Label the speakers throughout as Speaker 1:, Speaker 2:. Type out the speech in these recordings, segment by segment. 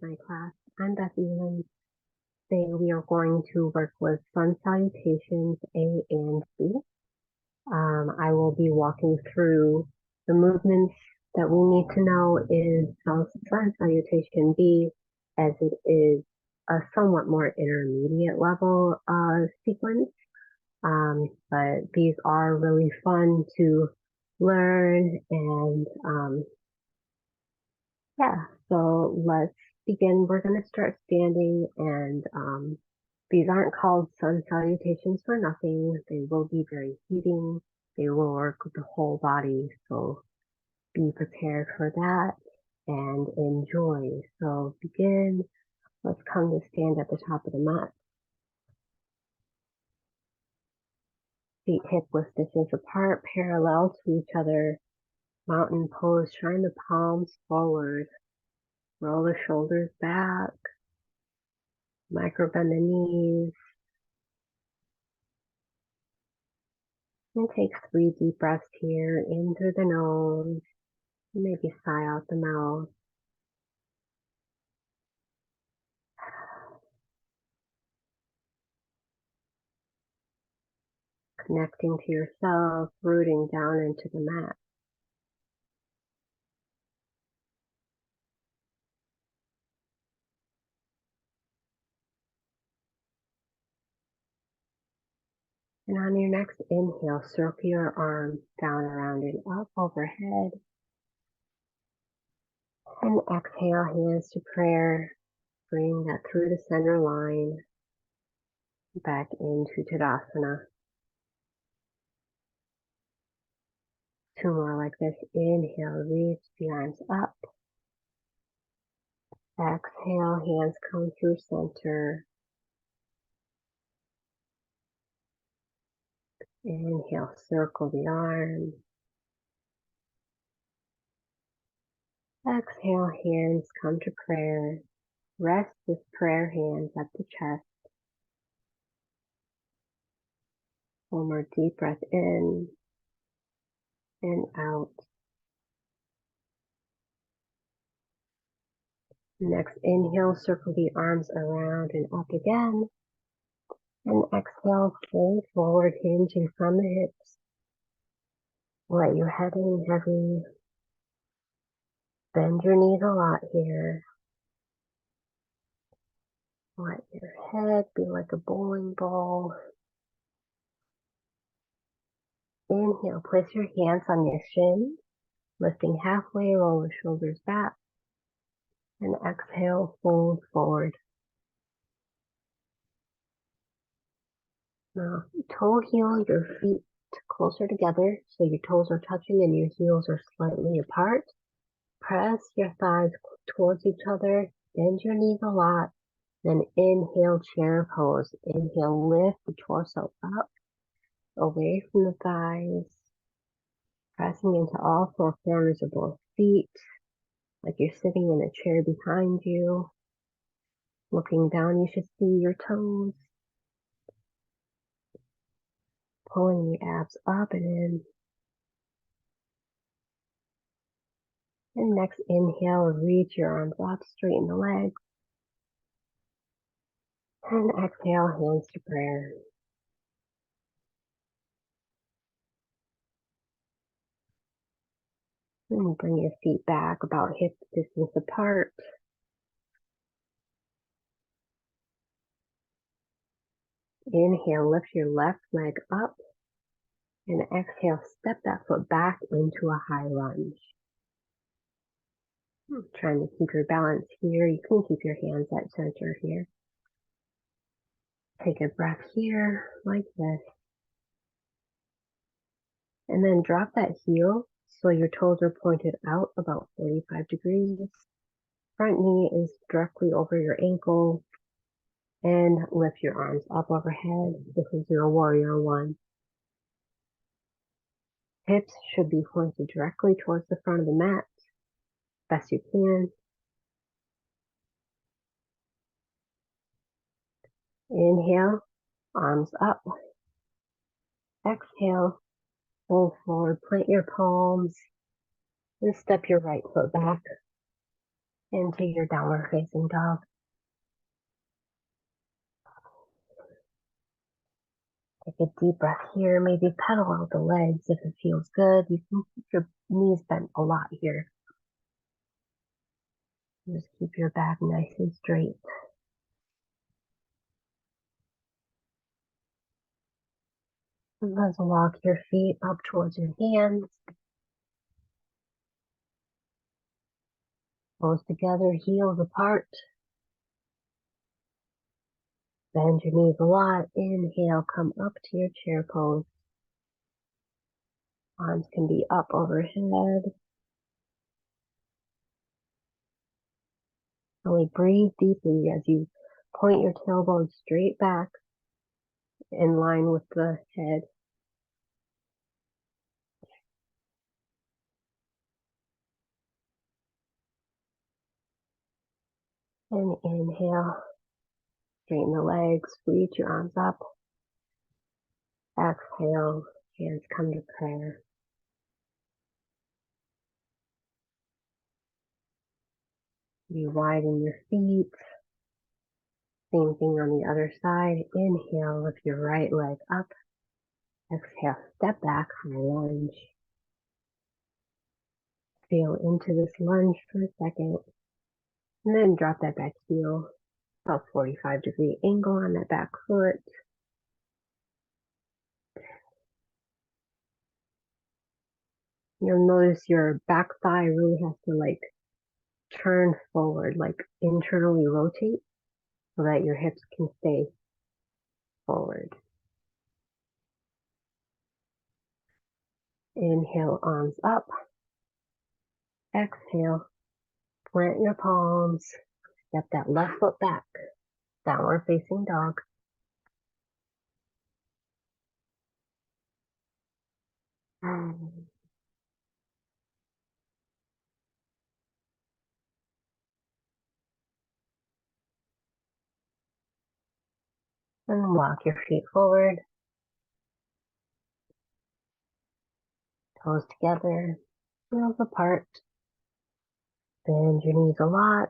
Speaker 1: my class. I'm Beth Elland. Today we are going to work with Sun Salutations A and B. I will be walking through the movements that we need to know in Sun Salutation B, as it is a somewhat more intermediate level sequence. But these are really fun to learn, and yeah, so let's begin. We're going to start standing, and these aren't called sun salutations for nothing. They will be very heating. They will work with the whole body, so be prepared for that and enjoy. So begin. Let's come to stand at the top of the mat. Feet hip width distance apart, parallel to each other. Mountain pose, shine the palms forward. Roll the shoulders back. Micro bend the knees. And take 3 deep breaths here, in through the nose. Maybe sigh out the mouth. Connecting to yourself, rooting down into the mat. And on your next inhale, circle your arms down, around, and up overhead. And exhale, hands to prayer. Bring that through the center line, back into Tadasana. 2 more like this. Inhale, reach the arms up. Exhale, hands come through center. Inhale, circle the arms. Exhale, hands come to prayer. Rest with prayer hands at the chest. 1 more deep breath in and out. Next inhale, circle the arms around and up again. And exhale, fold forward, hinging from the hips. Let your head hang heavy. Bend your knees a lot here. Let your head be like a bowling ball. Inhale, place your hands on your shins, lifting halfway, roll the shoulders back. And exhale, fold forward. Now, toe heel your feet closer together so your toes are touching and your heels are slightly apart. Press your thighs towards each other, bend your knees a lot, then inhale, chair pose. Inhale, lift the torso up, away from the thighs, pressing into all 4 corners of both feet, like you're sitting in a chair behind you. Looking down, you should see your toes. Pulling the abs up and in. And next inhale, reach your arms up, straighten the legs. And exhale, hands to prayer. And bring your feet back about hip distance apart. Inhale, lift your left leg up. And exhale, step that foot back into a high lunge. Trying to keep your balance here. You can keep your hands at center here. Take a breath here, like this. And then drop that heel so your toes are pointed out about 45 degrees. Front knee is directly over your ankle. And lift your arms up overhead. This is your warrior 1. Hips should be pointed directly towards the front of the mat, best you can. Inhale, arms up. Exhale, fold forward, plant your palms, and step your right foot back. into your downward facing dog. Take a deep breath here. Maybe pedal out the legs if it feels good. You can keep your knees bent a lot here. Just keep your back nice and straight. And let's walk your feet up towards your hands. Toes together, heels apart. Bend your knees a lot. Inhale, come up to your chair pose. Arms can be up overhead. Really breathe deeply as you point your tailbone straight back in line with the head. And inhale, straighten the legs, reach your arms up. Exhale, hands come to prayer. You widen your feet. Same thing on the other side. Inhale, lift your right leg up. Exhale, step back for a lunge. Feel into this lunge for a second. And then drop that back heel. About 45-degree angle on that back foot. You'll notice your back thigh really has to turn forward, internally rotate so that your hips can stay forward. Inhale, arms up. Exhale, plant your palms. Step that left foot back. Downward facing dog. And walk your feet forward. Toes together, heels apart. Bend your knees a lot.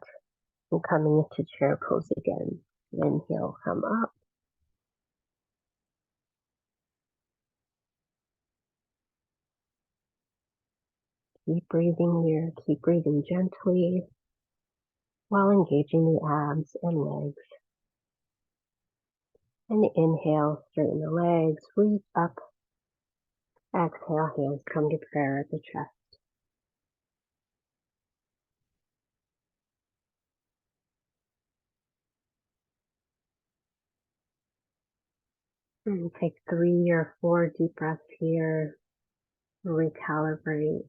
Speaker 1: And coming into chair pose again. Inhale, come up. Keep breathing here. Keep breathing gently while engaging the abs and legs. And inhale, straighten the legs, reach up. Exhale, hands come to prayer at the chest. And take 3 or 4 deep breaths here. Recalibrate.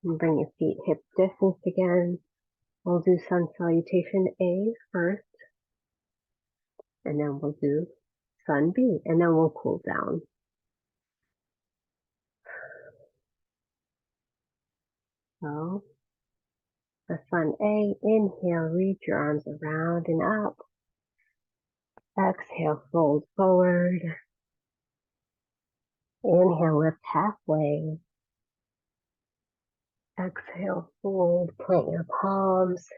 Speaker 1: And bring your feet hip distance again. We'll do sun salutation A first. And then we'll do sun B. And then we'll cool down. So, the sun A, inhale, reach your arms around and up. Exhale, fold forward. Inhale, lift halfway. Exhale, fold, plant your palms.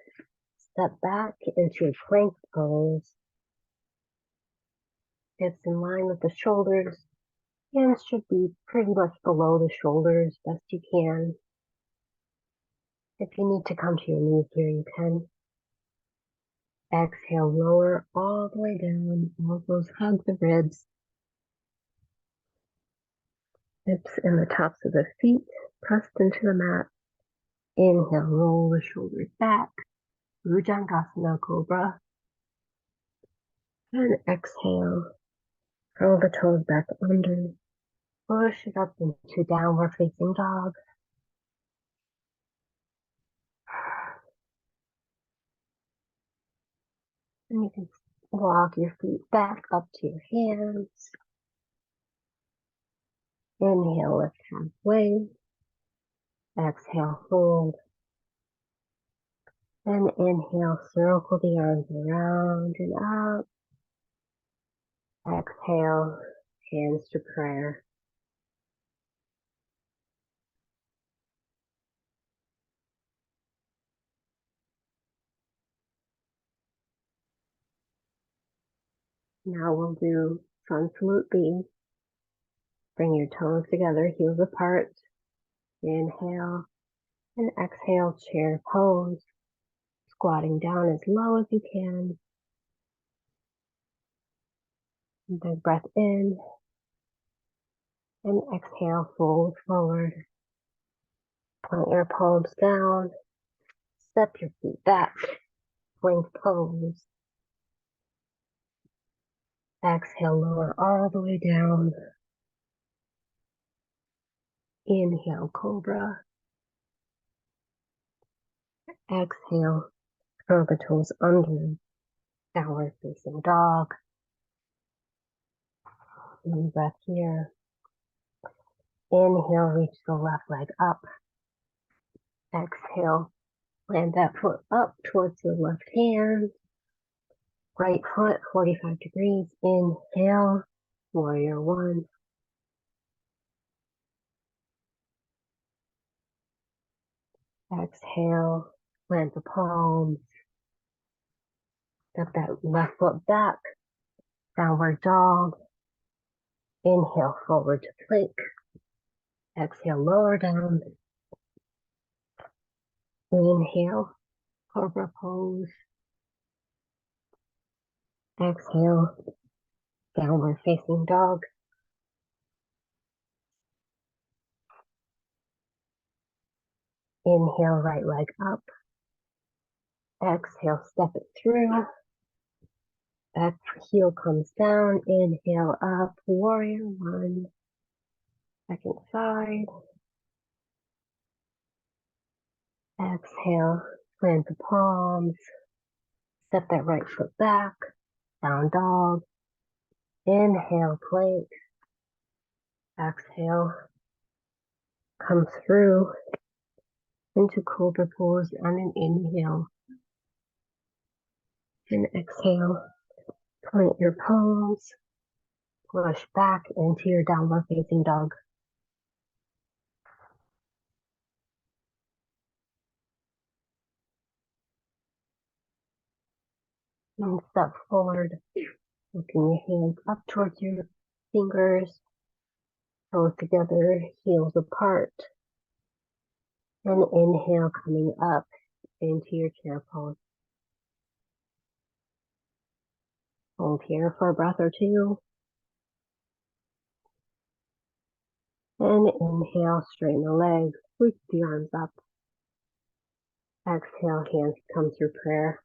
Speaker 1: Step back into a plank pose. Hips in line with the shoulders. Hands should be pretty much below the shoulders, best you can. If you need to come to your knees here, you can. Exhale, lower all the way down. Elbows hug the ribs. Hips and the tops of the feet pressed into the mat. Inhale, roll the shoulders back. Bhujangasana Cobra. And exhale, curl the toes back under. Push it up into downward facing dog. And you can walk your feet back up to your hands. Inhale, lift halfway. Exhale, fold. And inhale, circle the arms around and up. Exhale, hands to prayer. Now we'll do Sun Salute B. Bring your toes together, heels apart. Inhale and exhale, chair pose. Squatting down as low as you can. Big breath in. And exhale, fold forward. Plant your palms down. Step your feet back. Plank pose. Exhale, lower all the way down. Inhale, cobra. Exhale, curl the toes under. Downward facing dog. Deep breath here. Inhale, reach the left leg up. Exhale, plant that foot up towards the left hand. Right foot, 45 degrees. Inhale, warrior one. Exhale, plant the palms. Step that left foot back. Downward dog. Inhale, forward to plank. Exhale, lower down. Inhale, cobra pose. Exhale, downward facing dog. Inhale, right leg up. Exhale, step it through. Back heel comes down. Inhale up, warrior one. Second side. Exhale, plant the palms. Step that right foot back. Down dog. Inhale, plank. Exhale, come through into cobra pose on an inhale. And exhale, plant your palms. Push back into your downward facing dog. And step forward, looking your hands up towards your fingers, toes together, heels apart. And inhale, coming up into your chair pose. Hold here for a breath or two. And inhale, straighten the legs, sweep the arms up. Exhale, hands come through prayer.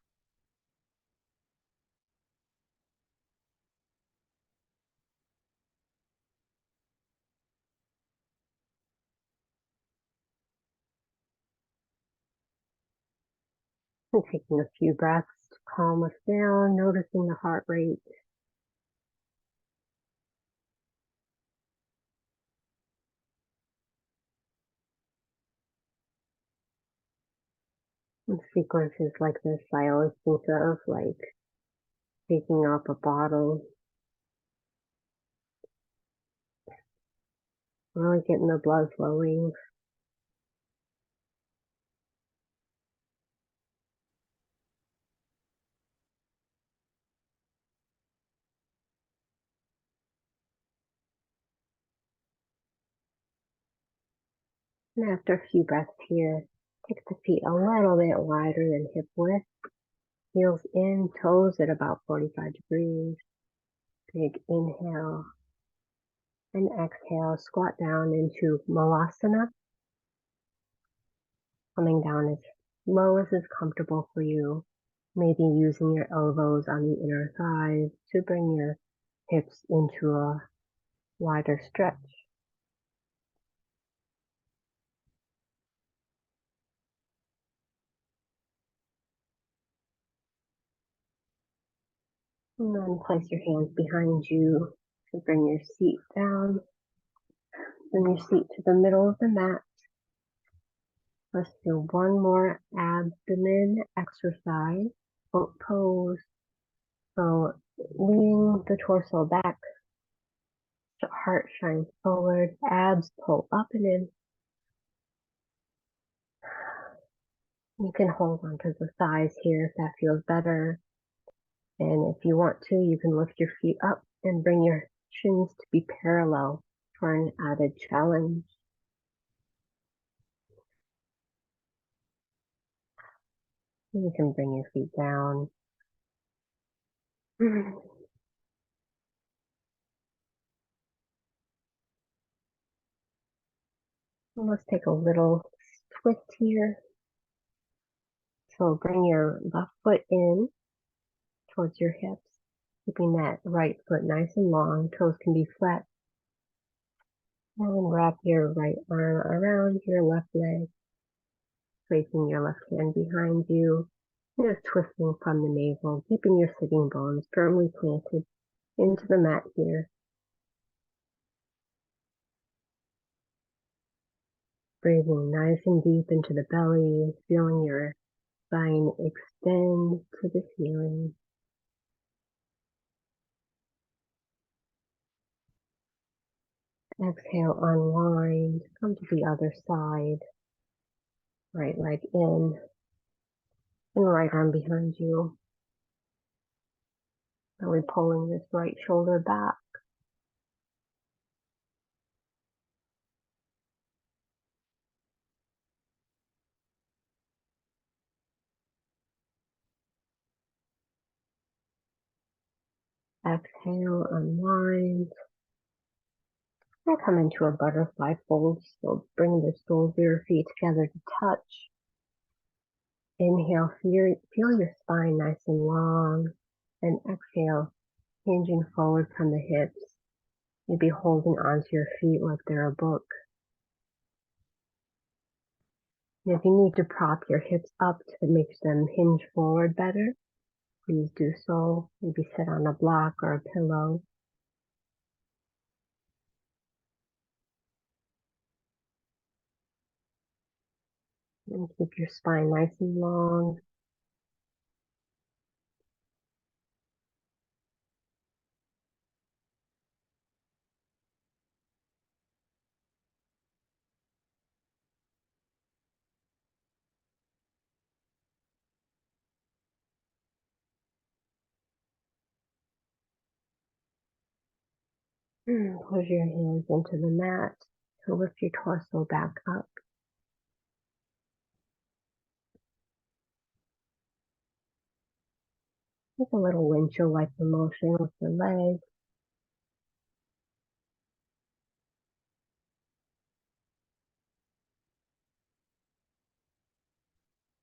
Speaker 1: And taking a few breaths to calm us down, noticing the heart rate. In sequences like this, I always think of like taking up a bottle, really getting the blood flowing. And after a few breaths here, take the feet a little bit wider than hip width. Heels in, toes at about 45 degrees. Big inhale and exhale. Squat down into Malasana. Coming down as low as is comfortable for you. Maybe using your elbows on the inner thighs to bring your hips into a wider stretch. And then place your hands behind you to bring your seat down. Bring your seat to the middle of the mat. Let's do one more abdomen exercise. Boat pose. So leaning the torso back, the heart shines forward, abs pull up and in. You can hold onto the thighs here if that feels better. And if you want to, you can lift your feet up and bring your shins to be parallel for an added challenge. And you can bring your feet down. And let's take a little twist here. So bring your left foot in towards your hips, keeping that right foot nice and long. Toes can be flat. And wrap your right arm around your left leg, placing your left hand behind you. Just twisting from the navel, keeping your sitting bones firmly planted into the mat here. Breathing nice and deep into the belly, feeling your spine extend to the ceiling. Exhale, unwind, come to the other side. Right leg in and right arm behind you. Really pulling this right shoulder back. Exhale, unwind. And come into a butterfly fold. So bring the soles of your feet together to touch. Inhale, feel your spine nice and long. And exhale, hinging forward from the hips. Maybe holding onto your feet like they're a book. And if you need to prop your hips up to make them hinge forward better, please do so. Maybe sit on a block or a pillow. And keep your spine nice and long. Push your hands into the mat to lift your torso back up. Take a little windshield-like motion with your legs.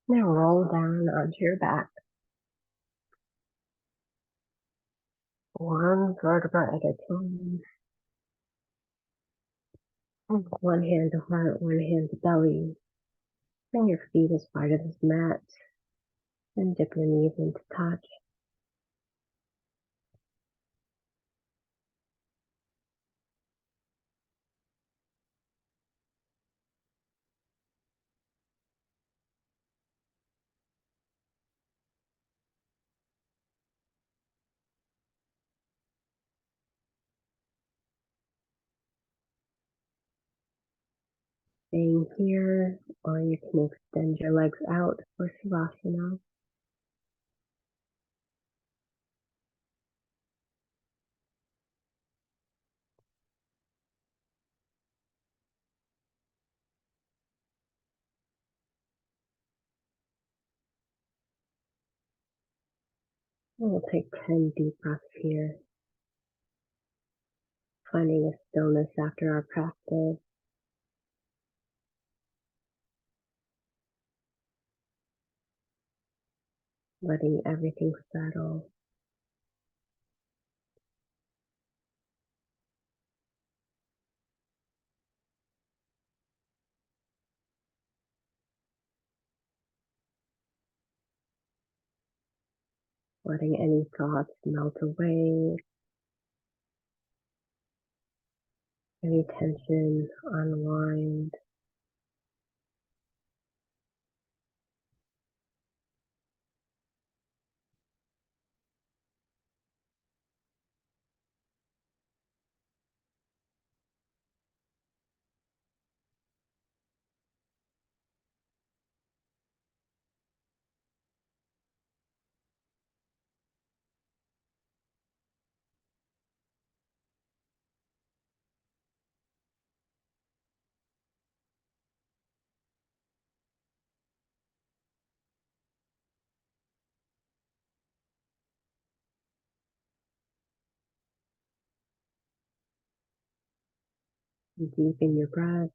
Speaker 1: Now roll down onto your back. One vertebra at a time. One hand to heart, one hand to belly. Bring your feet as wide as this mat and dip your knees into touch. Staying here, or you can extend your legs out for Savasana. We'll take 10 deep breaths here, finding a stillness after our practice, letting everything settle. Letting any thoughts melt away, any tension unwind. Deepen your breath.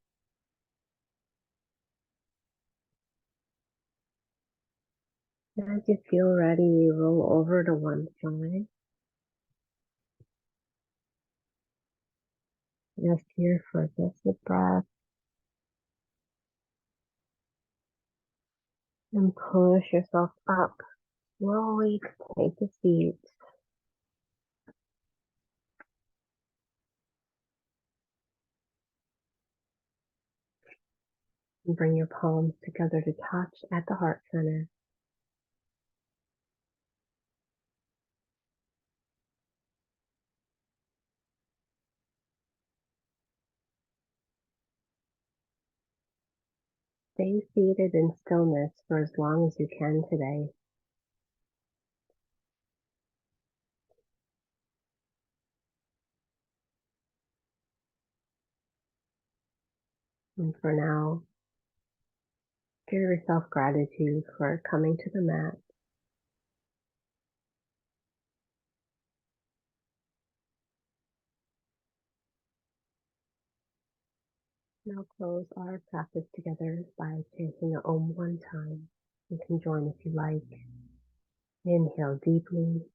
Speaker 1: As you feel ready, roll over to one side. Rest here for just a breath. And push yourself up slowly to take a seat. And bring your palms together to touch at the heart center. Stay seated in stillness for as long as you can today. And for now, give yourself gratitude for coming to the mat. Now close our practice together by chanting the Om one time. You can join if you like. Inhale deeply.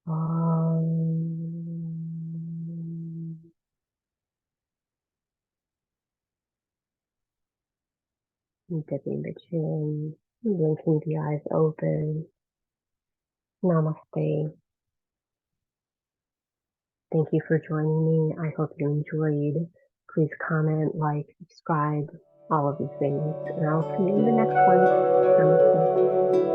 Speaker 1: Om. Dipping the chin, blinking the eyes open. Namaste. Thank you for joining me. I hope you enjoyed. Please comment, like, subscribe, all of these things. And I'll see you in the next one. Namaste.